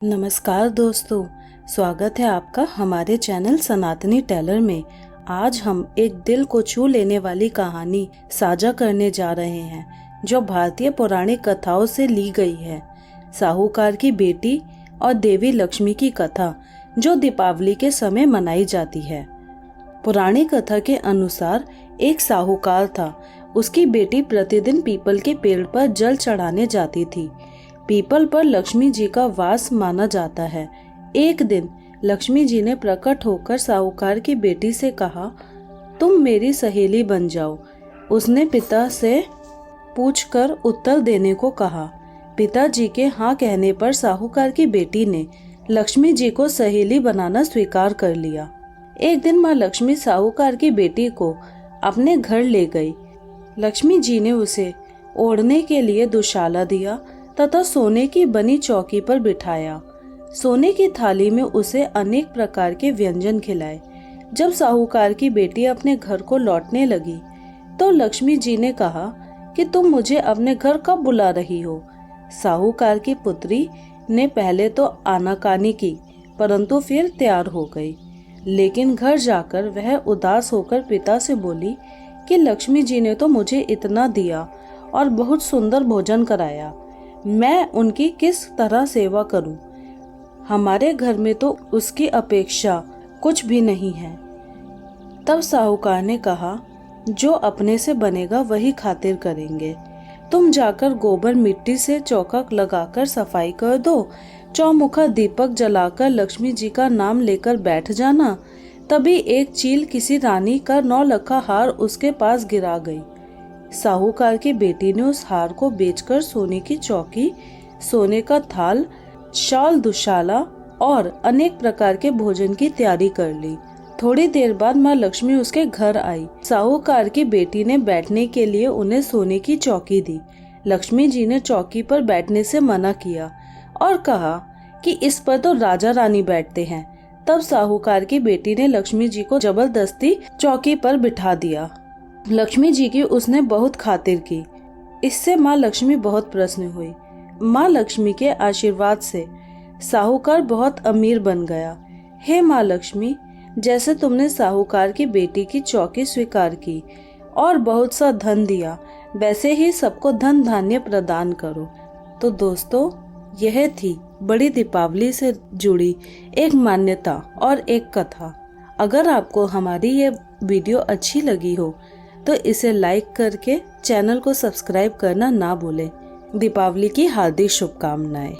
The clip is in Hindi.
नमस्कार दोस्तों, स्वागत है आपका हमारे चैनल सनातनी टेलर में। आज हम एक दिल को छू लेने वाली कहानी साझा करने जा रहे हैं जो भारतीय पौराणिक कथाओं से ली गई है। साहूकार की बेटी और देवी लक्ष्मी की कथा जो दीपावली के समय मनाई जाती है। पुरानी कथा के अनुसार एक साहूकार था। उसकी बेटी प्रतिदिन पीपल के पेड़ पर जल चढ़ाने जाती थी। पीपल पर लक्ष्मी जी का वास माना जाता है। एक दिन लक्ष्मी जी ने प्रकट होकर साहूकार की बेटी से कहा, तुम मेरी सहेली बन जाओ। उसने पिता से पूछकर उत्तर देने को कहा। पिताजी के हाँ कहने पर साहूकार की बेटी ने लक्ष्मी जी को सहेली बनाना स्वीकार कर लिया। एक दिन माँ लक्ष्मी साहूकार की बेटी को अपने घर ले गई। लक्ष्मी जी ने उसे ओढ़ने के लिए दुशाला दिया तथा सोने की बनी चौकी पर बिठाया। सोने की थाली में उसे अनेक प्रकार के व्यंजन खिलाए। जब साहूकार की बेटी अपने घर को लौटने लगी तो लक्ष्मी जी ने कहा कि तुम मुझे अपने घर कब बुला रही हो। साहूकार की पुत्री ने पहले तो आनाकानी की, परंतु फिर तैयार हो गई। लेकिन घर जाकर वह उदास होकर पिता से बोली कि लक्ष्मी जी ने तो मुझे इतना दिया और बहुत सुंदर भोजन कराया, मैं उनकी किस तरह सेवा करूं? हमारे घर में तो उसकी अपेक्षा कुछ भी नहीं है। तब साहूकार ने कहा, जो अपने से बनेगा वही खातिर करेंगे। तुम जाकर गोबर मिट्टी से चौका लगाकर सफाई कर दो, चौमुखा दीपक जलाकर लक्ष्मी जी का नाम लेकर बैठ जाना। तभी एक चील किसी रानी का 9 लखा हार उसके पास गिरा गई। साहूकार की बेटी ने उस हार को बेचकर सोने की चौकी, सोने का थाल, शॉल, दुशाला और अनेक प्रकार के भोजन की तैयारी कर ली। थोड़ी देर बाद माँ लक्ष्मी उसके घर आई। साहूकार की बेटी ने बैठने के लिए उन्हें सोने की चौकी दी। लक्ष्मी जी ने चौकी पर बैठने से मना किया और कहा कि इस पर तो राजा रानी बैठते हैं। तब साहूकार की बेटी ने लक्ष्मी जी को जबरदस्ती चौकी पर बिठा दिया। लक्ष्मी जी की उसने बहुत खातिर की। इससे माँ लक्ष्मी बहुत प्रसन्न हुई। माँ लक्ष्मी के आशीर्वाद से साहूकार बहुत अमीर बन गया। हे माँ लक्ष्मी, जैसे तुमने साहूकार की बेटी की चौकी स्वीकार की और बहुत सा धन दिया, वैसे ही सबको धन धान्य प्रदान करो। तो दोस्तों, यह थी बड़ी दीपावली से जुड़ी एक मान्यता और एक कथा। अगर आपको हमारी ये वीडियो अच्छी लगी हो तो इसे लाइक करके चैनल को सब्सक्राइब करना ना भूलें। दीपावली की हार्दिक शुभकामनाएं।